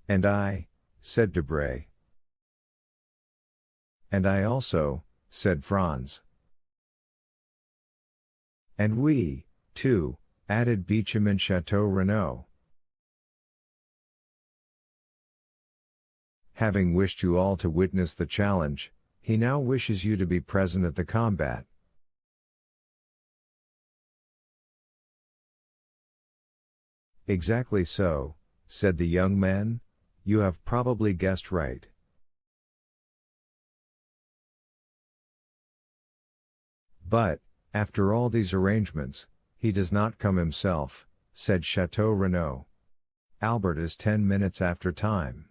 And I, said Debray. And I also, said Franz. And we, too, added Beecham and Chateau Renaud. Having wished you all to witness the challenge, he now wishes you to be present at the combat. Exactly so, said the young man, you have probably guessed right. But, after all these arrangements, he does not come himself, said Chateau Renaud. Albert is 10 minutes after time.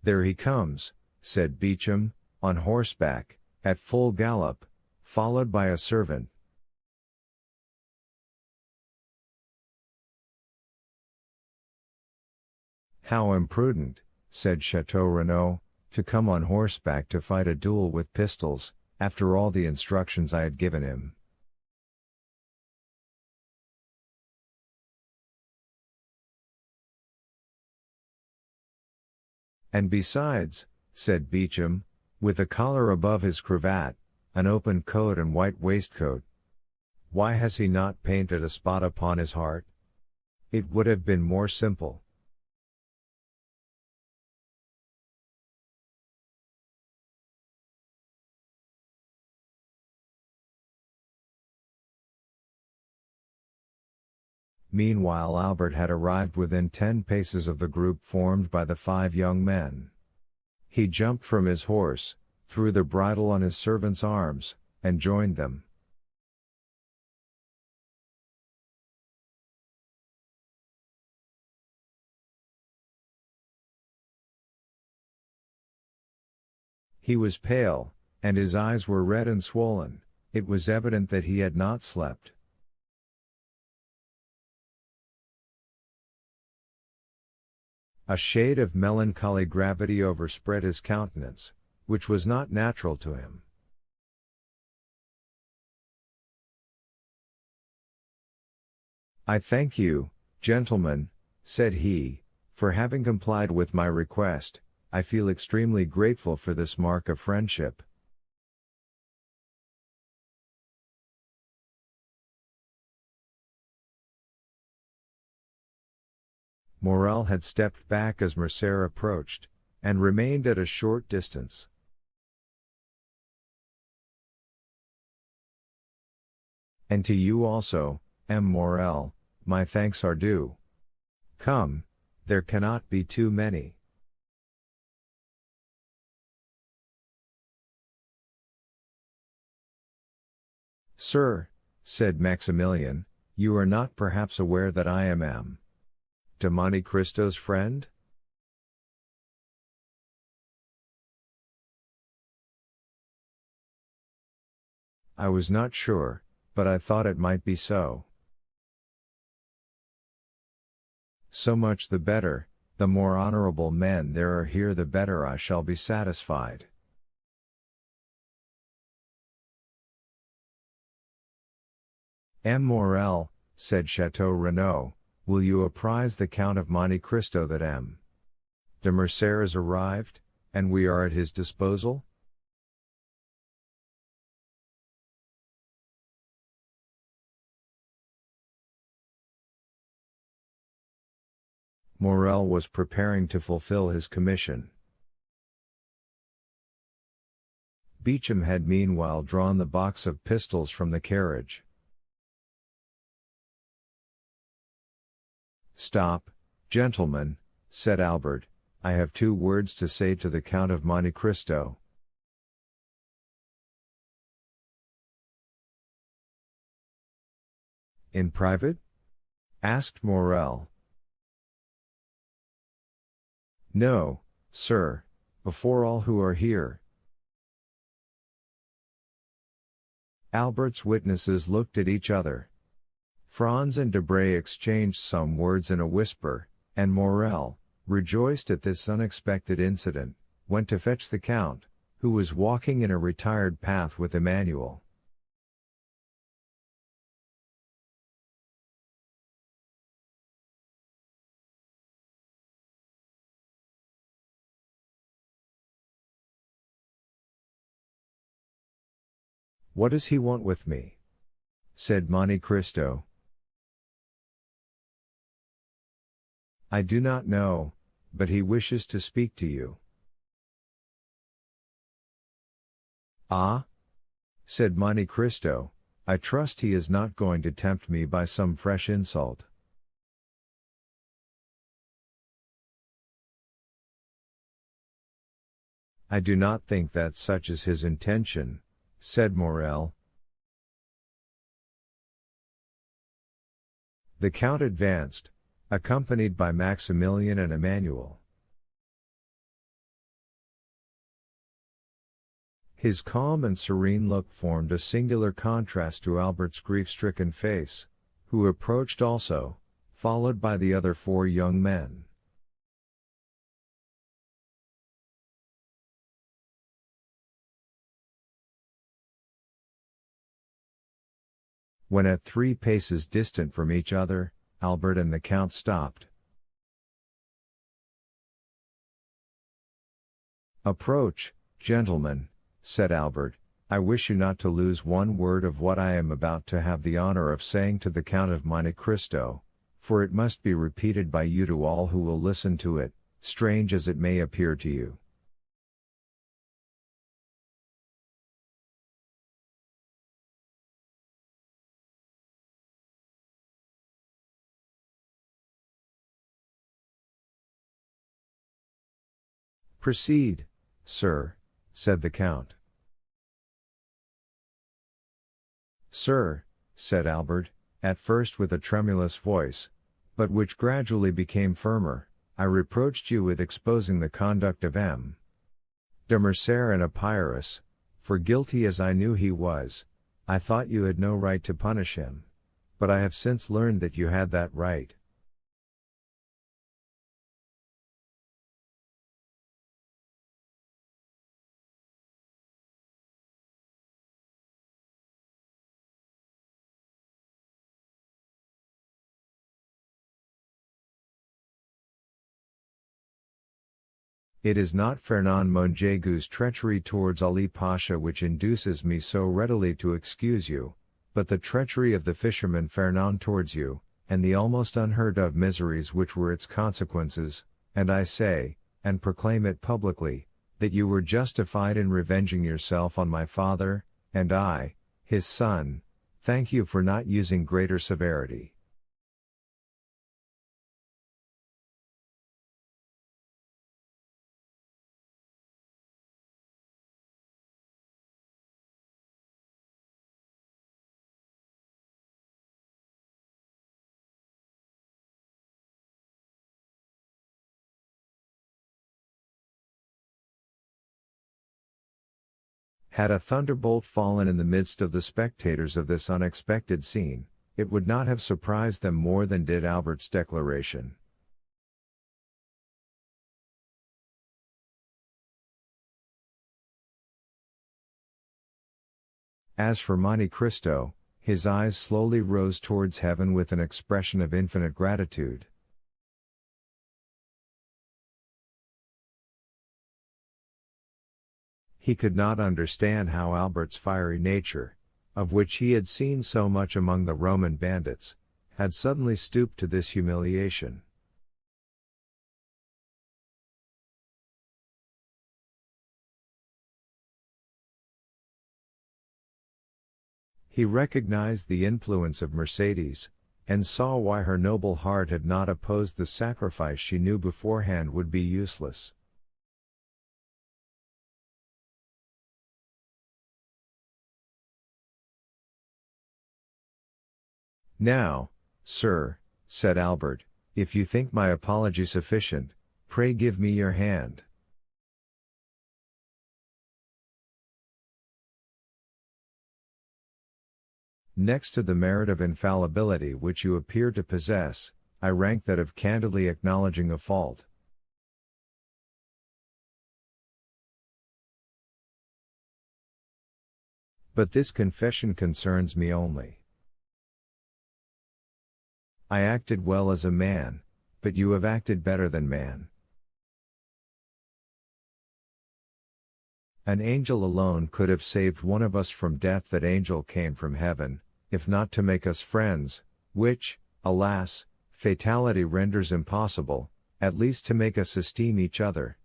There he comes, said Beecham, on horseback, at full gallop, followed by a servant. How imprudent, said Chateau Renaud, to come on horseback to fight a duel with pistols, after all the instructions I had given him. And besides, said Beecham, with a collar above his cravat, an open coat and white waistcoat, why has he not painted a spot upon his heart? It would have been more simple. Meanwhile Albert had arrived within 10 paces of the group formed by the 5 young men. He jumped from his horse, threw the bridle on his servant's arms, and joined them. He was pale, and his eyes were red and swollen. It was evident that he had not slept. A shade of melancholy gravity overspread his countenance, which was not natural to him. I thank you, gentlemen, said he, for having complied with my request. I feel extremely grateful for this mark of friendship. Morel had stepped back as Mercer approached, and remained at a short distance. And to you also, M. Morel, my thanks are due. Come, there cannot be too many. Sir, said Maximilian, you are not perhaps aware that I am M. de Monte Cristo's friend? I was not sure, but I thought it might be so. So much the better, the more honorable men there are here the better I shall be satisfied. M. Morel, said Chateau Renaud, will you apprise the Count of Monte Cristo that M. de Mercer is arrived, and we are at his disposal? Morel was preparing to fulfill his commission. Beecham had meanwhile drawn the box of pistols from the carriage. Stop, gentlemen, said Albert, I have 2 words to say to the Count of Monte Cristo. In private? Asked Morel. No, sir, before all who are here. Albert's witnesses looked at each other. Franz and Debray exchanged some words in a whisper, and Morel, rejoiced at this unexpected incident, went to fetch the Count, who was walking in a retired path with Emmanuel. What does he want with me? Said Monte Cristo. I do not know, but he wishes to speak to you. Ah? Said Monte Cristo, I trust he is not going to tempt me by some fresh insult. I do not think that such is his intention, said Morel. The Count advanced, accompanied by Maximilian and Emmanuel. His calm and serene look formed a singular contrast to Albert's grief-stricken face, who approached also, followed by the other 4 young men. When at 3 paces distant from each other, Albert and the Count stopped. Approach, gentlemen, said Albert. I wish you not to lose one word of what I am about to have the honor of saying to the Count of Monte Cristo, for it must be repeated by you to all who will listen to it, strange as it may appear to you. Proceed, sir, said the Count. Sir, said Albert, at first with a tremulous voice, but which gradually became firmer, I reproached you with exposing the conduct of M. de Morcerf and Epirus, for guilty as I knew he was, I thought you had no right to punish him. But I have since learned that you had that right. It is not Fernand Monjagu's treachery towards Ali Pasha which induces me so readily to excuse you, but the treachery of the fisherman Fernand towards you, and the almost unheard of miseries which were its consequences, and I say, and proclaim it publicly, that you were justified in revenging yourself on my father, and I, his son, thank you for not using greater severity. Had a thunderbolt fallen in the midst of the spectators of this unexpected scene, it would not have surprised them more than did Albert's declaration. As for Monte Cristo, his eyes slowly rose towards heaven with an expression of infinite gratitude. He could not understand how Albert's fiery nature, of which he had seen so much among the Roman bandits, had suddenly stooped to this humiliation. He recognized the influence of Mercedes, and saw why her noble heart had not opposed the sacrifice she knew beforehand would be useless. Now, sir, said Albert, if you think my apology sufficient, pray give me your hand. Next to the merit of infallibility which you appear to possess, I rank that of candidly acknowledging a fault. But this confession concerns me only. I acted well as a man, but you have acted better than man. An angel alone could have saved one of us from death. That angel came from heaven, if not to make us friends, which, alas, fatality renders impossible, at least to make us esteem each other.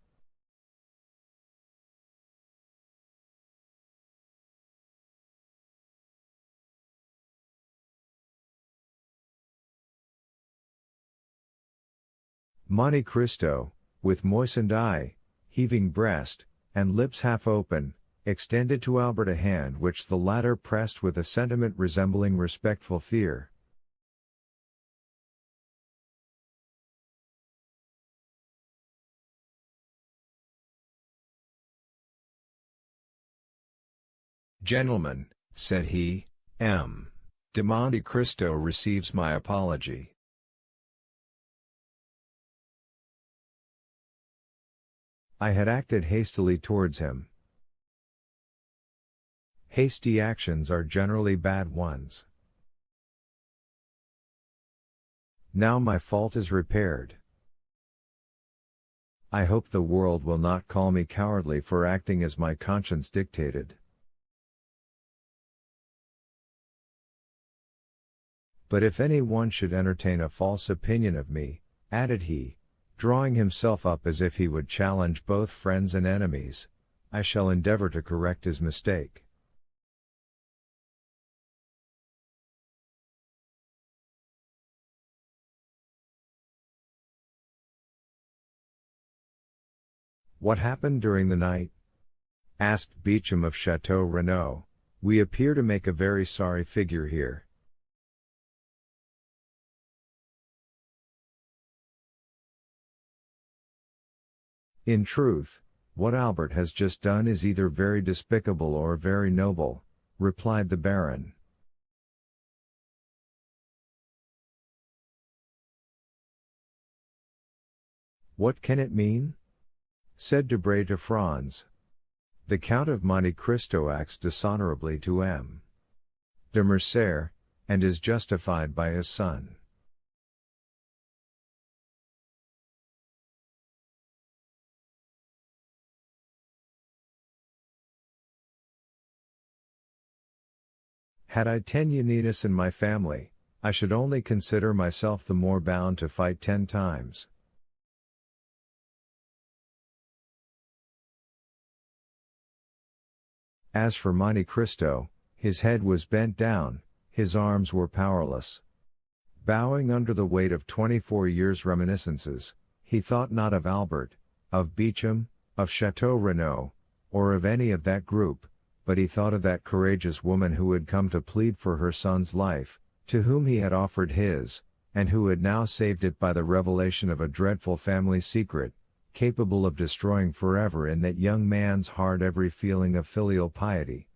Monte Cristo, with moistened eye, heaving breast, and lips half open, extended to Albert a hand which the latter pressed with a sentiment resembling respectful fear. "Gentlemen," said he, "M. de Monte Cristo receives my apology." I had acted hastily towards him. Hasty actions are generally bad ones. Now my fault is repaired. I hope the world will not call me cowardly for acting as my conscience dictated. But if any one should entertain a false opinion of me, added he, drawing himself up as if he would challenge both friends and enemies, I shall endeavor to correct his mistake. What happened during the night? Asked Beauchamp of Chateau Renaud. We appear to make a very sorry figure here. In truth, what Albert has just done is either very despicable or very noble, replied the Baron. What can it mean? Said Debray to Franz. The Count of Monte Cristo acts dishonorably to M. de Morcerf, and is justified by his son. Had I 10 unitas in my family, I should only consider myself the more bound to fight 10 times. As for Monte Cristo, his head was bent down, his arms were powerless. Bowing under the weight of 24 years' reminiscences, he thought not of Albert, of Beauchamp, of Chateau Renaud, or of any of that group, but he thought of that courageous woman who had come to plead for her son's life, to whom he had offered his, and who had now saved it by the revelation of a dreadful family secret, capable of destroying forever in that young man's heart every feeling of filial piety.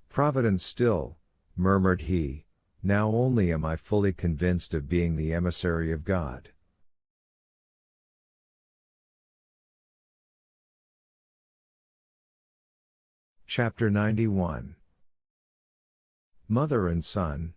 Providence still, murmured he, now only am I fully convinced of being the emissary of God. Chapter 91. Mother and son,